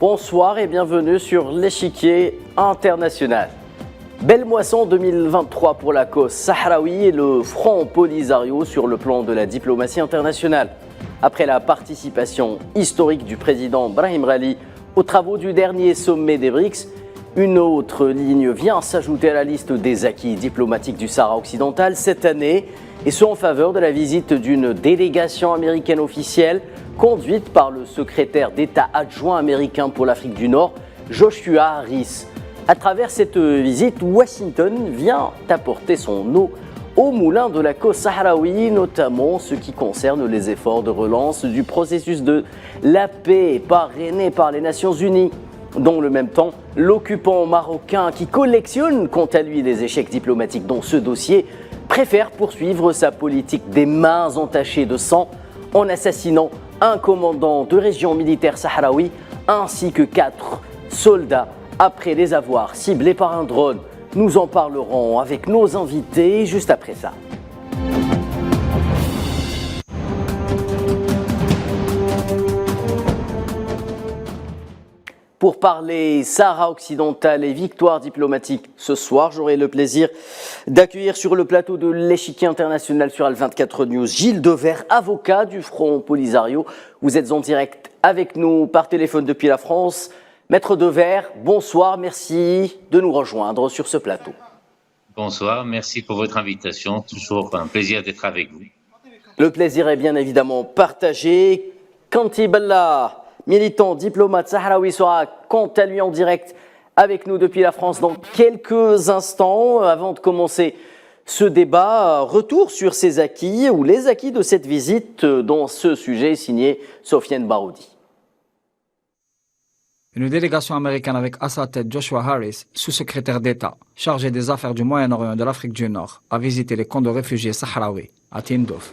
Bonsoir et bienvenue sur l'échiquier international. Belle moisson 2023 pour la cause sahraoui et le Front Polisario sur le plan de la diplomatie internationale. Après la participation historique du président Brahim Ghali aux travaux du dernier sommet des BRICS, une autre ligne vient s'ajouter à la liste des acquis diplomatiques du Sahara occidental cette année, et ce en faveur de la visite d'une délégation américaine officielle conduite par le secrétaire d'État adjoint américain pour l'Afrique du Nord, Joshua Harris. À travers cette visite, Washington vient apporter son eau au moulin de la cause sahraoui, notamment ce qui concerne les efforts de relance du processus de la paix parrainé par les Nations Unies. Dans le même temps, l'occupant marocain, qui collectionne quant à lui les échecs diplomatiques dans ce dossier, préfère poursuivre sa politique des mains entachées de sang en assassinant un commandant de région militaire sahraoui ainsi que 4 soldats après les avoir ciblés par un drone. Nous en parlerons avec nos invités juste après ça. Pour parler Sahara occidental et victoire diplomatique, ce soir, j'aurai le plaisir d'accueillir sur le plateau de l'échiquier international sur Al24 News Gilles Devers, avocat du Front Polisario. Vous êtes en direct avec nous par téléphone depuis la France. Maître Devers, bonsoir, merci de nous rejoindre sur ce plateau. Bonsoir, merci pour votre invitation. Toujours un plaisir d'être avec vous. Le plaisir est bien évidemment partagé. Kanti Bella, militant, diplomate sahraoui, sera quant à lui en direct avec nous depuis la France dans quelques instants. Avant de commencer ce débat, retour sur ses acquis ou les acquis de cette visite dans ce sujet signé Sofiane Baroudi. Une délégation américaine avec à sa tête Joshua Harris, sous-secrétaire d'État, chargé des affaires du Moyen-Orient et de l'Afrique du Nord, a visité les camps de réfugiés sahraouis à Tindouf.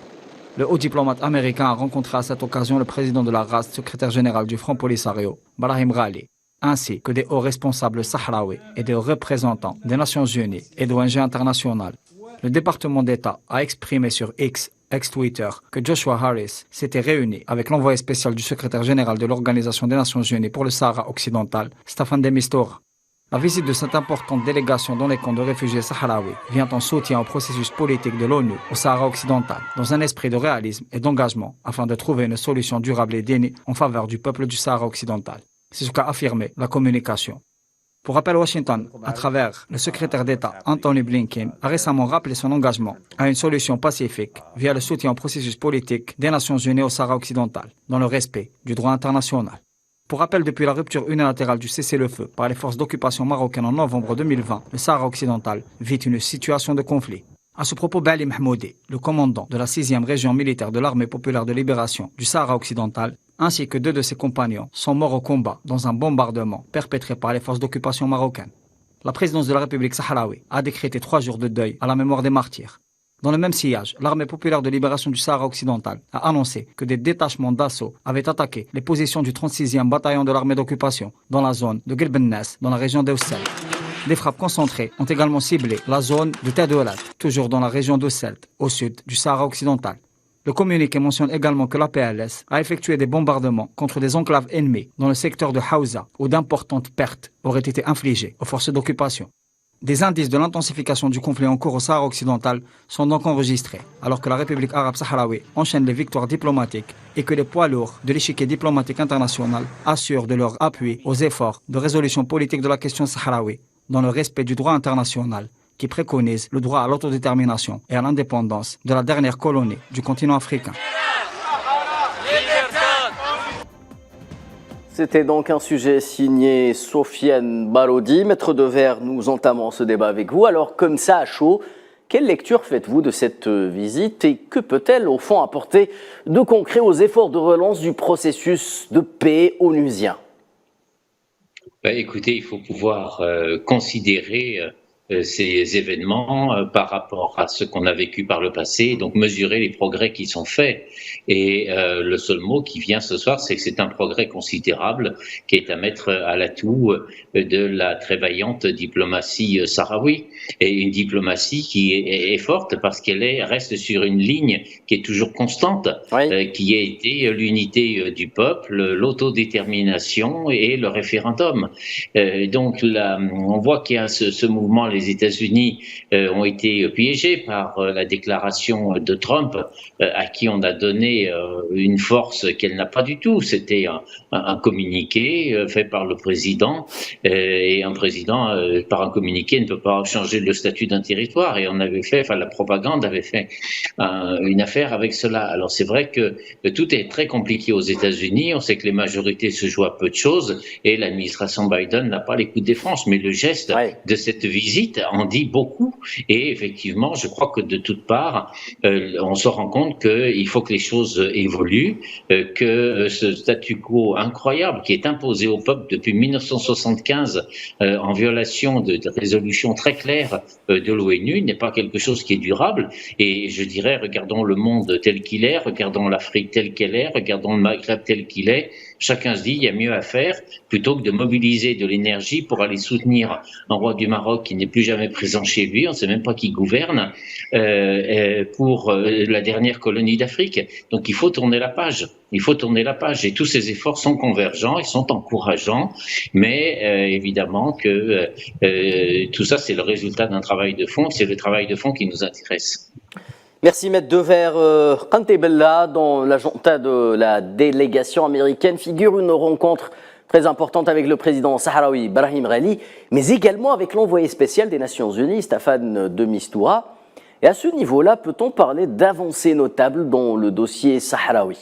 Le haut diplomate américain a rencontré à cette occasion le président de la RASD, secrétaire général du Front Polisario, Brahim Ghali, ainsi que des hauts responsables sahraouis et des représentants des Nations Unies et d'ONG internationales. Le département d'État a exprimé sur X, ex-Twitter, que Joshua Harris s'était réuni avec l'envoyé spécial du secrétaire général de l'Organisation des Nations Unies pour le Sahara occidental, Staffan de Mistura. La visite de cette importante délégation dans les camps de réfugiés sahraouis vient en soutien au processus politique de l'ONU au Sahara occidental, dans un esprit de réalisme et d'engagement afin de trouver une solution durable et digne en faveur du peuple du Sahara occidental. C'est ce qu'a affirmé la communication. Pour rappel, Washington, à travers le secrétaire d'État Anthony Blinken, a récemment rappelé son engagement à une solution pacifique via le soutien au processus politique des Nations Unies au Sahara occidental, dans le respect du droit international. Pour rappel, depuis la rupture unilatérale du cessez-le-feu par les forces d'occupation marocaines en novembre 2020, le Sahara occidental vit une situation de conflit. À ce propos, Bali Mahmoudi, le commandant de la 6e région militaire de l'Armée populaire de libération du Sahara occidental, ainsi que 2 de ses compagnons, sont morts au combat dans un bombardement perpétré par les forces d'occupation marocaines. La présidence de la République sahraoui a décrété 3 jours de deuil à la mémoire des martyrs. Dans le même sillage, l'Armée populaire de libération du Sahara occidental a annoncé que des détachements d'assaut avaient attaqué les positions du 36e bataillon de l'armée d'occupation dans la zone de Guelbennes, dans la région d'Ossel. Des frappes concentrées ont également ciblé la zone de Tadoulat, toujours dans la région d'Ossel, au sud du Sahara occidental. Le communiqué mentionne également que la PLS a effectué des bombardements contre des enclaves ennemies dans le secteur de Haouza, où d'importantes pertes auraient été infligées aux forces d'occupation. Des indices de l'intensification du conflit en cours au Sahara occidental sont donc enregistrés, alors que la République arabe sahraoui enchaîne les victoires diplomatiques et que les poids lourds de l'échiquier diplomatique international assurent de leur appui aux efforts de résolution politique de la question sahraoui, dans le respect du droit international, qui préconise le droit à l'autodétermination et à l'indépendance de la dernière colonie du continent africain. C'était donc un sujet signé Sofiane Baroudi. Maître Devers, nous entamons ce débat avec vous. Alors, comme ça, à chaud, quelle lecture faites-vous de cette visite et que peut-elle, au fond, apporter de concret aux efforts de relance du processus de paix onusien ? Écoutez, il faut pouvoir considérer ces événements par rapport à ce qu'on a vécu par le passé, donc mesurer les progrès qui sont faits. Et le seul mot qui vient ce soir, c'est que c'est un progrès considérable qui est à mettre à l'atout de la très vaillante diplomatie sahraoui, et une diplomatie qui est forte parce qu'elle reste sur une ligne qui est toujours constante, Oui. qui a été l'unité du peuple, l'autodétermination et le référendum. Donc là, on voit qu'il y a ce mouvement. Les États-Unis ont été piégés par la déclaration de Trump, à qui on a donné une force qu'elle n'a pas du tout. C'était un communiqué fait par le président, et un président, par un communiqué, ne peut pas changer le statut d'un territoire. Et on avait fait, enfin la propagande avait fait une affaire avec cela. Alors c'est vrai que tout est très compliqué aux États-Unis. On sait que les majorités se jouent à peu de choses, et l'administration Biden n'a pas les coups de défense. Mais le geste de cette visite en dit beaucoup, et effectivement je crois que de toutes parts on se rend compte qu'il faut que les choses évoluent, que ce statu quo incroyable qui est imposé au peuple depuis 1975 en violation de résolutions très claires de l'ONU n'est pas quelque chose qui est durable. Et je dirais, regardons le monde tel qu'il est, regardons l'Afrique telle qu'elle est, regardons le Maghreb tel qu'il est. Chacun se dit il y a mieux à faire plutôt que de mobiliser de l'énergie pour aller soutenir un roi du Maroc qui n'est plus jamais présent chez lui, on ne sait même pas qui gouverne, pour la dernière colonie d'Afrique. Donc il faut tourner la page. Il faut tourner la page, et tous ces efforts sont convergents, ils sont encourageants, mais évidemment que tout ça c'est le résultat d'un travail de fond, c'est le travail de fond qui nous intéresse. Merci Maître Dever. Kante Bella, dans l'agenda de la délégation américaine, figure une rencontre très importante avec le président sahraoui Brahim Ghali, mais également avec l'envoyé spécial des Nations Unies, Staffan de Mistura. Et à ce niveau-là, peut-on parler d'avancées notables dans le dossier sahraoui ?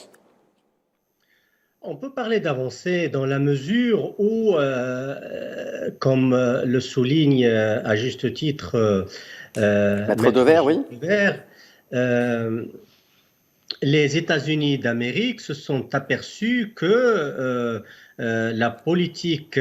On peut parler d'avancées dans la mesure où, comme le souligne à juste titre Maître Dever, oui. Les États-Unis d'Amérique se sont aperçus que la politique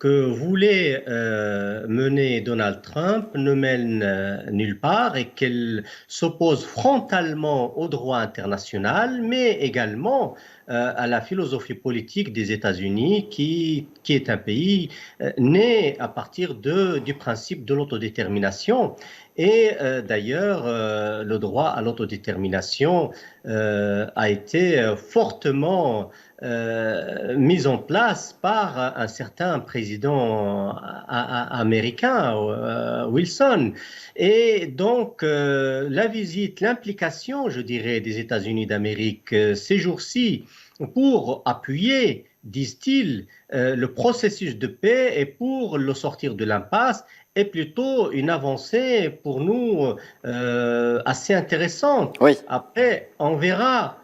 que voulait mener Donald Trump ne mène nulle part, et qu'elle s'oppose frontalement au droit international, mais également à la philosophie politique des États-Unis, qui est un pays né à partir du principe de l'autodétermination. Et d'ailleurs, le droit à l'autodétermination a été fortement mis en place par un certain président américain, Wilson. Et donc, la visite, l'implication, je dirais, des États-Unis d'Amérique ces jours-ci pour appuyer, disent-ils, le processus de paix et pour le sortir de l'impasse, est plutôt une avancée pour nous assez intéressante. Oui. Après, on verra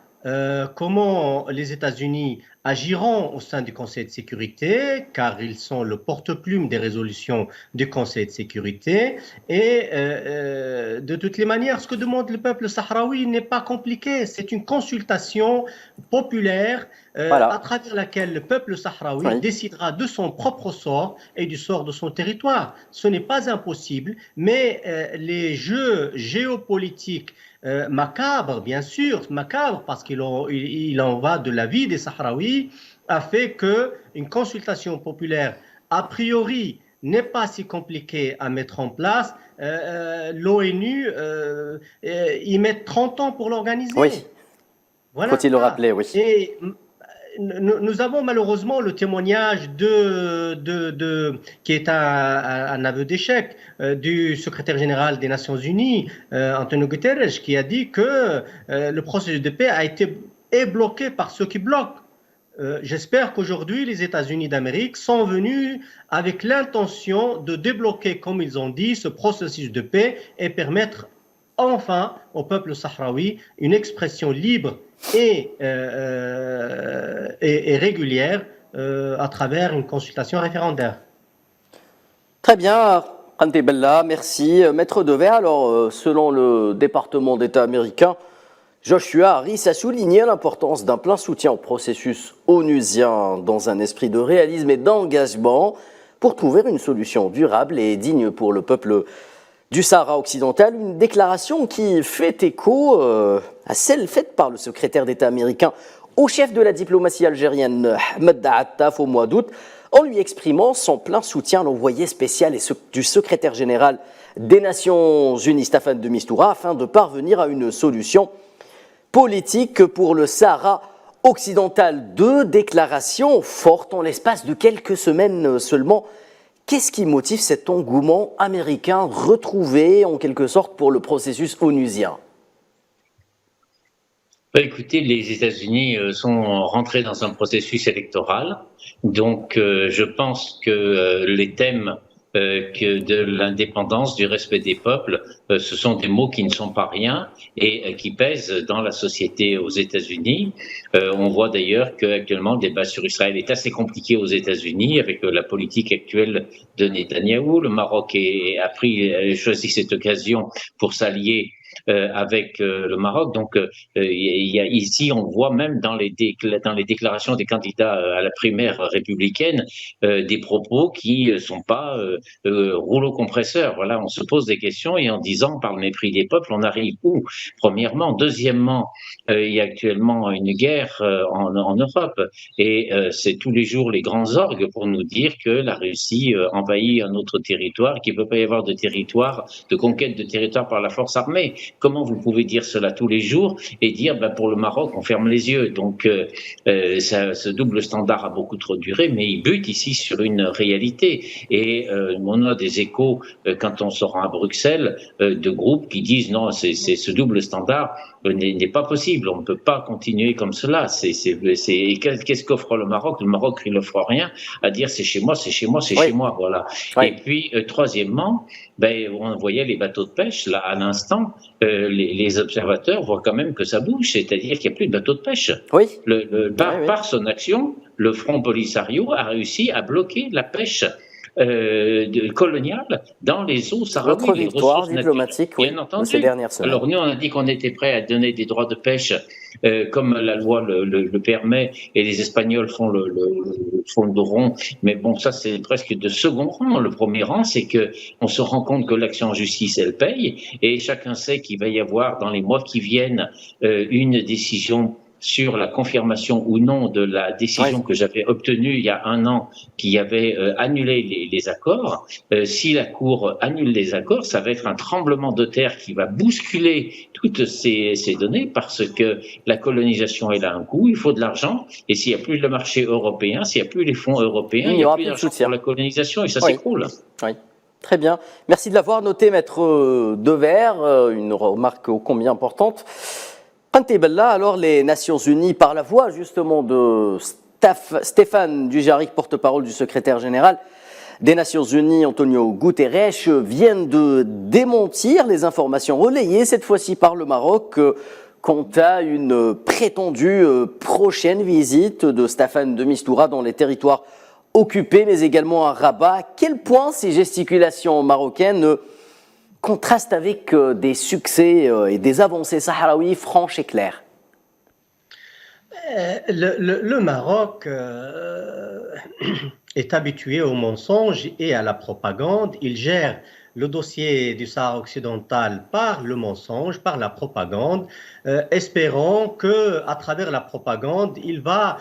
comment les États-Unis agiront au sein du Conseil de sécurité, car ils sont le porte-plume des résolutions du Conseil de sécurité. Et de toutes les manières, ce que demande le peuple sahraoui n'est pas compliqué. C'est une consultation populaire à travers laquelle le peuple sahraoui décidera de son propre sort et du sort de son territoire. Ce n'est pas impossible, mais les jeux géopolitiques macabre, bien sûr, macabre, parce qu'il en va de la vie des Sahraouis, a fait qu'une consultation populaire, a priori, n'est pas si compliquée à mettre en place. L'ONU y met 30 ans pour l'organiser. Oui, voilà. Faut-il le rappeler, oui. Et nous avons malheureusement le témoignage qui est un aveu d'échec du secrétaire général des Nations Unies, Antonio Guterres, qui a dit que le processus de paix est bloqué par ceux qui bloquent. J'espère qu'aujourd'hui, les États-Unis d'Amérique sont venus avec l'intention de débloquer, comme ils ont dit, ce processus de paix et permettre enfin au peuple sahraoui une expression libre et régulière à travers une consultation référendaire. Très bien, Kante Bella, merci. Maître Dever, alors selon le département d'État américain, Joshua Harris a souligné l'importance d'un plein soutien au processus onusien dans un esprit de réalisme et d'engagement. pour trouver une solution durable et digne pour le peuple du Sahara occidental. Une déclaration qui fait écho à celle faite par le secrétaire d'État américain au chef de la diplomatie algérienne, Ahmed Attaf, au mois d'août, en lui exprimant son plein soutien à l'envoyé spécial du secrétaire général des Nations Unies, Staffan de Mistura, afin de parvenir à une solution politique pour le Sahara occidental. Deux déclarations fortes en l'espace de quelques semaines seulement. Qu'est-ce qui motive cet engouement américain retrouvé en quelque sorte pour le processus onusien ? Écoutez, les États-Unis sont rentrés dans un processus électoral, donc je pense que les thèmes que de l'indépendance, du respect des peuples, ce sont des mots qui ne sont pas rien et qui pèsent dans la société aux États-Unis. On voit d'ailleurs qu'actuellement le débat sur Israël est assez compliqué aux États-Unis avec la politique actuelle de Netanyahou. Le Maroc a choisi cette occasion pour s'allier avec le Maroc. Donc, ici, on voit même dans les déclarations des candidats à la primaire républicaine des propos qui sont pas rouleau compresseur. Voilà, on se pose des questions et en disant par le mépris des peuples, on arrive où? Premièrement. Deuxièmement, il y a actuellement une guerre en Europe et c'est tous les jours les grands orgues pour nous dire que la Russie envahit un autre territoire, qu'il ne peut pas y avoir de conquête de territoire par la force armée. Comment vous pouvez dire cela tous les jours et dire pour le Maroc on ferme les yeux? Donc ce double standard a beaucoup trop duré, mais il bute ici sur une réalité et on a des échos quand on se rend à Bruxelles de groupes qui disent non, c'est ce double standard n'est pas possible, on ne peut pas continuer comme cela. Qu'est-ce qu'offre le Maroc? Le Maroc il n'offre rien, à dire c'est chez moi, c'est chez moi, c'est chez moi, voilà. Et puis troisièmement, on voyait les bateaux de pêche là à l'instant, les observateurs voient quand même que ça bouge, c'est-à-dire qu'il n'y a plus de bateaux de pêche. Oui. Par son action, le Front Polisario a réussi à bloquer la pêche coloniale dans les eaux sahraouies. Votre victoire diplomatique, oui, de ces dernières semaines. Alors nous, on a dit qu'on était prêt à donner des droits de pêche comme la loi le permet, et les Espagnols font le dos rond. Mais bon, ça c'est presque de second rang. Le premier rang, c'est que on se rend compte que l'action en justice, elle paye, et chacun sait qu'il va y avoir dans les mois qui viennent une décision sur la confirmation ou non de la décision que j'avais obtenue il y a un an qui avait annulé les accords. Si la Cour annule les accords, ça va être un tremblement de terre qui va bousculer toutes ces données, parce que la colonisation, elle a un coût, il faut de l'argent, et s'il n'y a plus le marché européen, s'il n'y a plus les fonds européens, il n'y a plus d'argent pour la colonisation, et ça s'écroule. Oui. Très bien. Merci de l'avoir noté, Maître Devers, une remarque ô combien importante. Alors, les Nations Unies, par la voix justement de Stéphane Dujarric, porte-parole du secrétaire général des Nations Unies, Antonio Guterres, viennent de démentir les informations relayées, cette fois-ci par le Maroc, quant à une prétendue prochaine visite de Staffan de Mistura dans les territoires occupés, mais également à Rabat. À quel point ces gesticulations marocaines contraste avec des succès et des avancées sahraouis franches et claires? Le Maroc est habitué au mensonge et à la propagande. Il gère le dossier du Sahara occidental par le mensonge, par la propagande, espérant qu'à travers la propagande, il va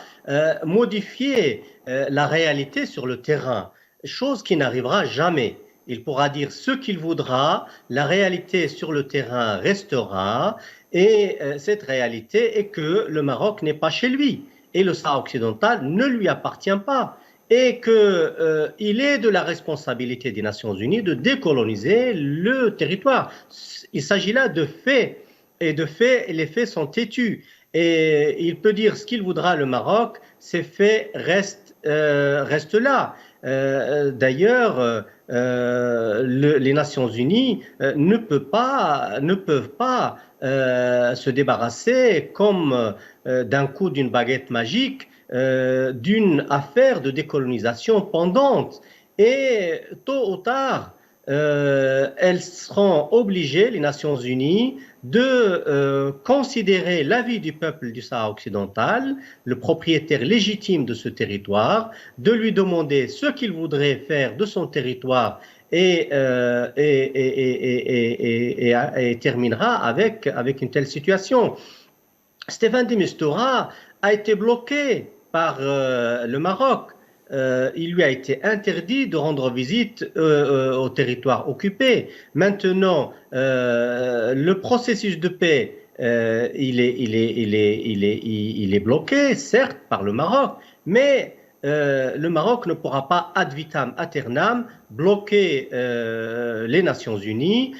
modifier la réalité sur le terrain, chose qui n'arrivera jamais. Il pourra dire ce qu'il voudra, la réalité sur le terrain restera, et cette réalité est que le Maroc n'est pas chez lui et le Sahara occidental ne lui appartient pas, et qu'il est de la responsabilité des Nations Unies de décoloniser le territoire. Il s'agit là de faits, et de faits, les faits sont têtus, et il peut dire ce qu'il voudra le Maroc, ces faits restent là. D'ailleurs, les Nations Unies ne peuvent pas se débarrasser comme d'un coup d'une baguette magique d'une affaire de décolonisation pendante. Et tôt ou tard, elles seront obligées, les Nations Unies, de considérer l'avis du peuple du Sahara occidental, le propriétaire légitime de ce territoire, de lui demander ce qu'il voudrait faire de son territoire et terminera avec une telle situation. Stéphane de Mistura a été bloqué par le Maroc. Il lui a été interdit de rendre visite au territoire occupé. Maintenant, le processus de paix, il est bloqué, certes, par le Maroc, mais le Maroc ne pourra pas ad vitam aeternam bloquer les Nations Unies,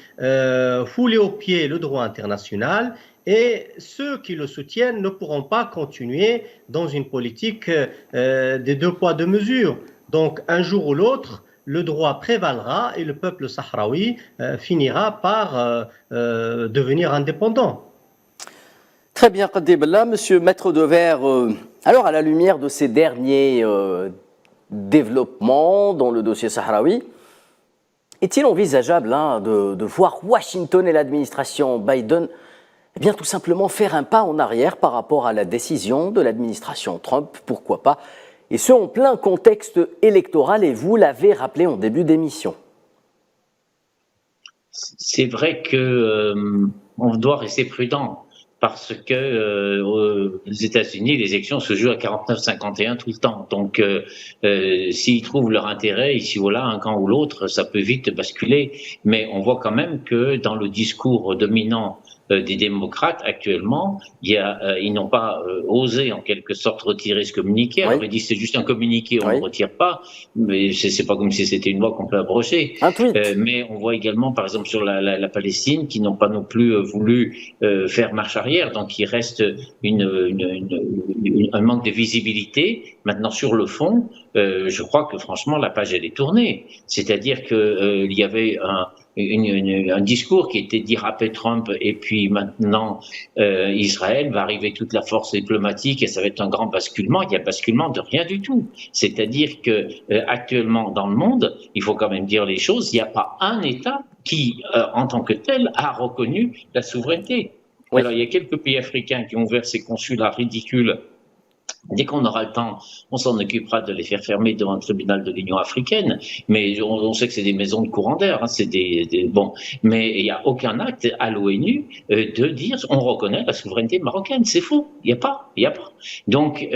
fouler aux pieds le droit international. Et ceux qui le soutiennent ne pourront pas continuer dans une politique des deux poids, deux mesures. Donc, un jour ou l'autre, le droit prévalera et le peuple sahraoui finira par devenir indépendant. Très bien, Qaddi Bellah. Monsieur Maître Devers, alors à la lumière de ces derniers développements dans le dossier sahraoui, est-il envisageable de voir Washington et l'administration Biden bien tout simplement faire un pas en arrière par rapport à la décision de l'administration Trump, pourquoi pas, et ce en plein contexte électoral, et vous l'avez rappelé en début d'émission. C'est vrai que on doit rester prudent parce que aux États-Unis, les élections se jouent à 49-51 tout le temps. Donc, s'ils trouvent leur intérêt ici ou là, un camp ou l'autre, ça peut vite basculer. Mais on voit quand même que dans le discours dominant des démocrates actuellement, ils n'ont pas osé en quelque sorte retirer ce communiqué. Oui. On aurait dit c'est juste un communiqué, on ne le retire pas, mais c'est pas comme si c'était une loi qu'on peut abroger. Un tweet. Mais on voit également, par exemple, sur la Palestine, qui n'ont pas non plus voulu faire marche arrière, donc il reste un manque de visibilité. Maintenant, sur le fond, je crois que franchement, la page elle est tournée. C'est-à-dire que il y avait un discours qui était dit après Trump, et puis maintenant Israël va arriver toute la force diplomatique et ça va être un grand basculement. Il y a basculement de rien du tout. C'est-à-dire que actuellement dans le monde, il faut quand même dire les choses, il n'y a pas un État qui, en tant que tel, a reconnu la souveraineté. Oui. Alors il y a quelques pays africains qui ont ouvert ces consulats ridicules. Dès qu'on aura le temps, on s'en occupera de les faire fermer devant le tribunal de l'Union africaine. Mais on sait que c'est des maisons de courant d'air, c'est bon. Mais il n'y a aucun acte à l'ONU de dire on reconnaît la souveraineté marocaine. C'est faux. Il n'y a pas. Donc,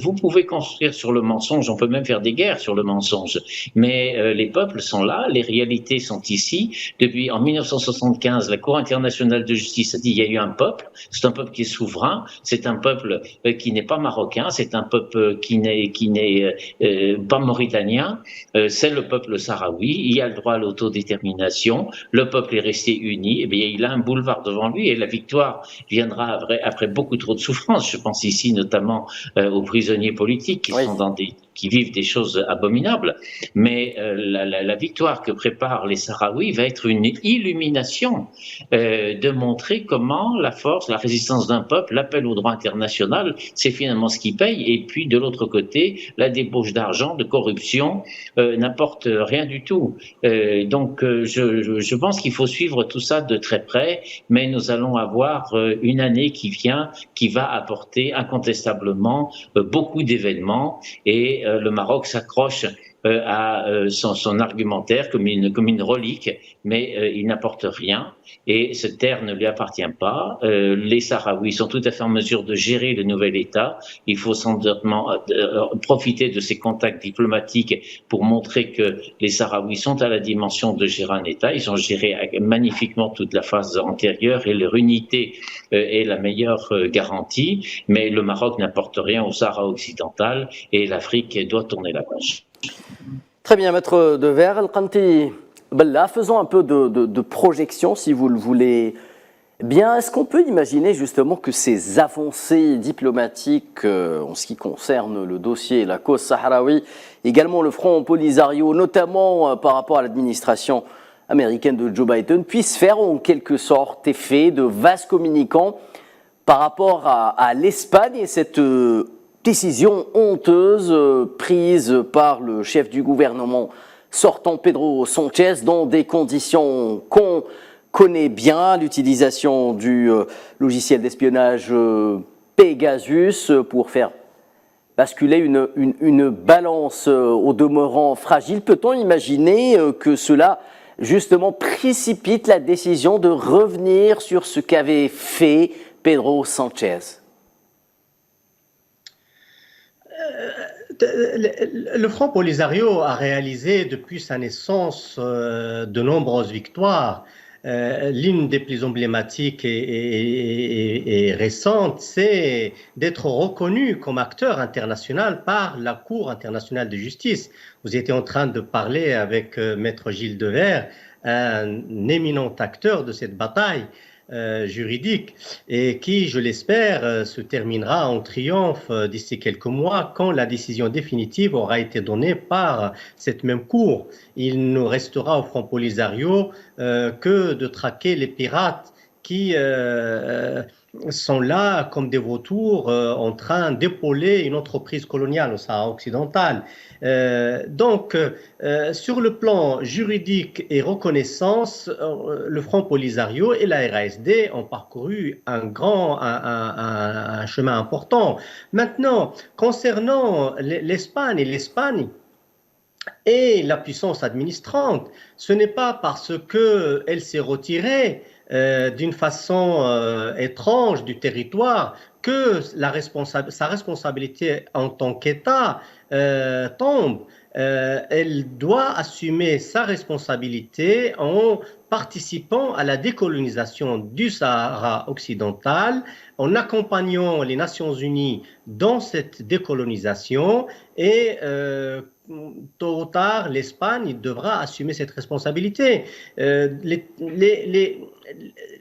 vous pouvez construire sur le mensonge. On peut même faire des guerres sur le mensonge. Mais les peuples sont là. Les réalités sont ici. Depuis en 1975, la Cour internationale de justice a dit il y a eu un peuple. C'est un peuple qui est souverain. C'est un peuple qui n'est pas marocain. C'est un peuple qui n'est pas mauritanien, c'est le peuple sahraoui, il a le droit à l'autodétermination, le peuple est resté uni, et bien, il a un boulevard devant lui et la victoire viendra après beaucoup trop de souffrances. Je pense ici notamment aux prisonniers politiques qui sont qui vivent des choses abominables, mais la victoire que préparent les Sahraouis va être une illumination de montrer comment la force, la résistance d'un peuple, l'appel au droit international, c'est finalement ce qui paye, et puis de l'autre côté, la débauche d'argent, de corruption, n'apporte rien du tout. Donc je pense qu'il faut suivre tout ça de très près, mais nous allons avoir une année qui vient, qui va apporter incontestablement beaucoup d'événements, et le Maroc s'accroche à son argumentaire comme une relique, mais il n'apporte rien et cette terre ne lui appartient pas. Les Sahraouis sont tout à fait en mesure de gérer le nouvel État. Il faut sans doute profiter de ces contacts diplomatiques pour montrer que les Sahraouis sont à la dimension de gérer un État. Ils ont géré magnifiquement toute la phase antérieure et leur unité est la meilleure garantie, mais le Maroc n'apporte rien au Sahara occidental et l'Afrique doit tourner la page. Très bien, Maître Devers. Al-Qanti Bellah, faisons un peu de projection, si vous le voulez bien. Est-ce qu'on peut imaginer justement que ces avancées diplomatiques en ce qui concerne le dossier, la cause sahraoui, également le Front Polisario, notamment par rapport à l'administration américaine de Joe Biden, puissent faire en quelque sorte effet de vase communicant par rapport à l'Espagne et cette décision honteuse prise par le chef du gouvernement sortant Pedro Sanchez dans des conditions qu'on connaît bien, l'utilisation du logiciel d'espionnage Pegasus pour faire basculer une balance au demeurant fragile. Peut-on imaginer que cela justement précipite la décision de revenir sur ce qu'avait fait Pedro Sanchez? Le Front Polisario a réalisé depuis sa naissance de nombreuses victoires. L'une des plus emblématiques et récentes, c'est d'être reconnu comme acteur international par la Cour internationale de justice. Vous étiez en train de parler avec Maître Gilles Devers, un éminent acteur de cette bataille juridique et qui, je l'espère, se terminera en triomphe d'ici quelques mois quand la décision définitive aura été donnée par cette même cour. Il ne restera au Front Polisario que de traquer les pirates qui sont là comme des vautours en train d'épauler une entreprise coloniale au Sahara occidental. Donc, sur le plan juridique et reconnaissance, le Front Polisario et la RASD ont parcouru un chemin important. Maintenant, concernant l'Espagne et la puissance administrante, ce n'est pas parce qu'elle s'est retirée d'une façon étrange du territoire que sa responsabilité en tant qu'État tombe. Elle doit assumer sa responsabilité en participant à la décolonisation du Sahara occidental, en accompagnant les Nations Unies dans cette décolonisation et tôt ou tard, l'Espagne devra assumer cette responsabilité.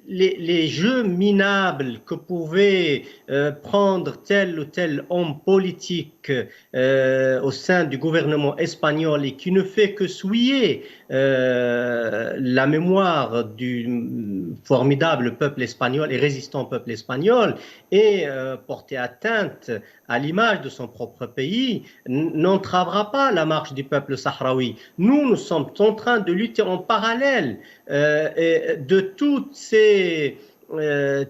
Les jeux minables que pouvait prendre tel ou tel homme politique au sein du gouvernement espagnol et qui ne fait que souiller la mémoire du formidable peuple espagnol et résistant peuple espagnol et porter atteinte à l'image de son propre pays, n'entravera pas la marche du peuple sahraoui. Nous sommes en train de lutter en parallèle de toutes ces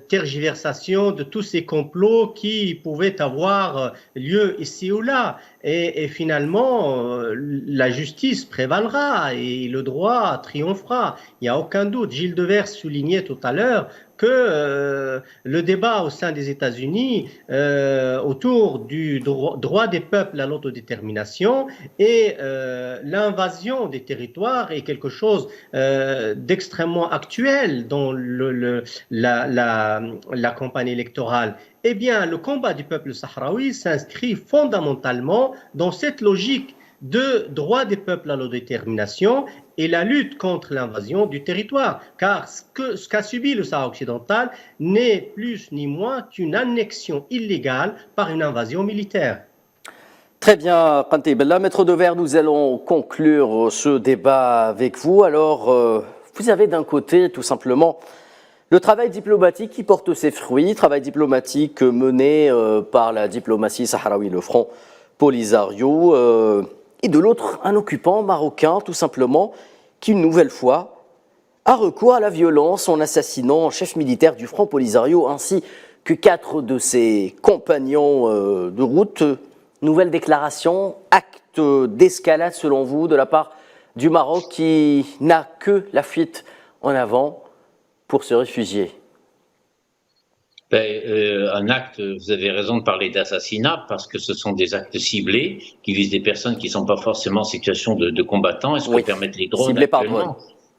tergiversations, de tous ces complots qui pouvaient avoir lieu ici ou là. Et finalement, la justice prévalera et le droit triomphera. Il n'y a aucun doute. Gilles Devers soulignait tout à l'heure que le débat au sein des États-Unis autour du droit des peuples à l'autodétermination et l'invasion des territoires est quelque chose d'extrêmement actuel dans la campagne électorale. Eh bien, le combat du peuple sahraoui s'inscrit fondamentalement dans cette logique de droit des peuples à l'autodétermination et la lutte contre l'invasion du territoire. Car ce qu'a subi le Sahara occidental n'est plus ni moins qu'une annexion illégale par une invasion militaire. Très bien, Kanté Bella. Maître Devers, nous allons conclure ce débat avec vous. Alors, vous avez d'un côté tout simplement le travail diplomatique qui porte ses fruits, travail diplomatique mené par la diplomatie sahraoui, le Front Polisario, et de l'autre, un occupant marocain, tout simplement, qui, une nouvelle fois, a recours à la violence en assassinant un chef militaire du Front Polisario ainsi que 4 de ses compagnons de route. Nouvelle déclaration, acte d'escalade, selon vous, de la part du Maroc qui n'a que la fuite en avant pour se réfugier. Un acte, vous avez raison de parler d'assassinat, parce que ce sont des actes ciblés qui visent des personnes qui ne sont pas forcément en situation de combattants, et ce que permettent les drones actuellement.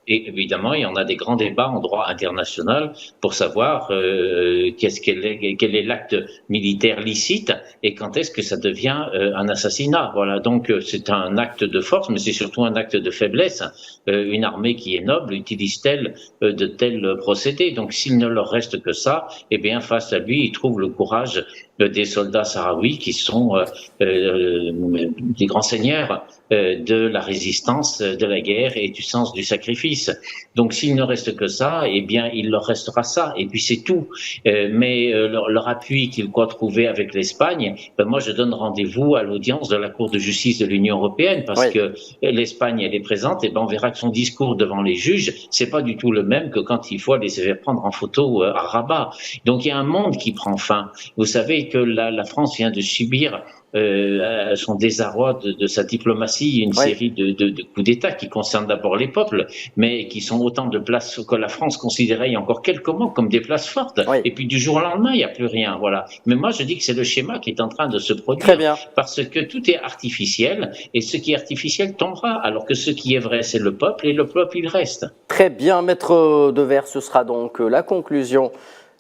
Et évidemment, il y en a des grands débats en droit international pour savoir quel est l'acte militaire licite et quand est-ce que ça devient un assassinat. Voilà, donc c'est un acte de force, mais c'est surtout un acte de faiblesse. Une armée qui est noble utilise-t-elle de tels procédés? Donc s'il ne leur reste que ça, eh bien face à lui, ils trouvent le courage des soldats sahraouis qui sont des grands seigneurs de la résistance, de la guerre et du sens du sacrifice. Donc s'il ne reste que ça, eh bien il leur restera ça, et puis c'est tout. Mais leur appui qu'ils croient trouver avec l'Espagne, moi je donne rendez-vous à l'audience de la Cour de justice de l'Union européenne, parce que l'Espagne elle est présente, et ben on verra que son discours devant les juges, c'est pas du tout le même que quand il faut aller se faire prendre en photo à Rabat. Donc il y a un monde qui prend fin. Vous savez que la France vient de subir son désarroi de sa diplomatie, une série de coups d'État qui concernent d'abord les peuples, mais qui sont autant de places que la France considérait il y a encore quelques mois comme des places fortes. Et puis du jour au lendemain, il n'y a plus rien. Voilà. Mais moi, je dis que c'est le schéma qui est en train de se produire. Très bien. Parce que tout est artificiel, et ce qui est artificiel tombera, alors que ce qui est vrai, c'est le peuple, et le peuple, il reste. Très bien, Maître Devers, ce sera donc la conclusion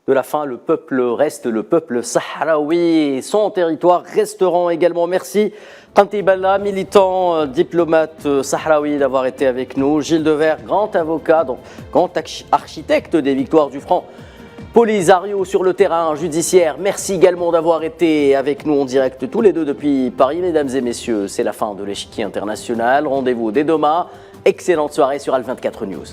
de la fin. Le peuple reste, le peuple sahraoui et son territoire resteront également. Merci Qanti Balla, militant, diplomate sahraoui, d'avoir été avec nous. Gilles Devers, grand avocat, donc grand architecte des victoires du Front Polisario sur le terrain judiciaire. Merci également d'avoir été avec nous en direct tous les deux depuis Paris. Mesdames et messieurs, c'est la fin de l'échiquier international. Rendez-vous dès demain. Excellente soirée sur Al 24 News.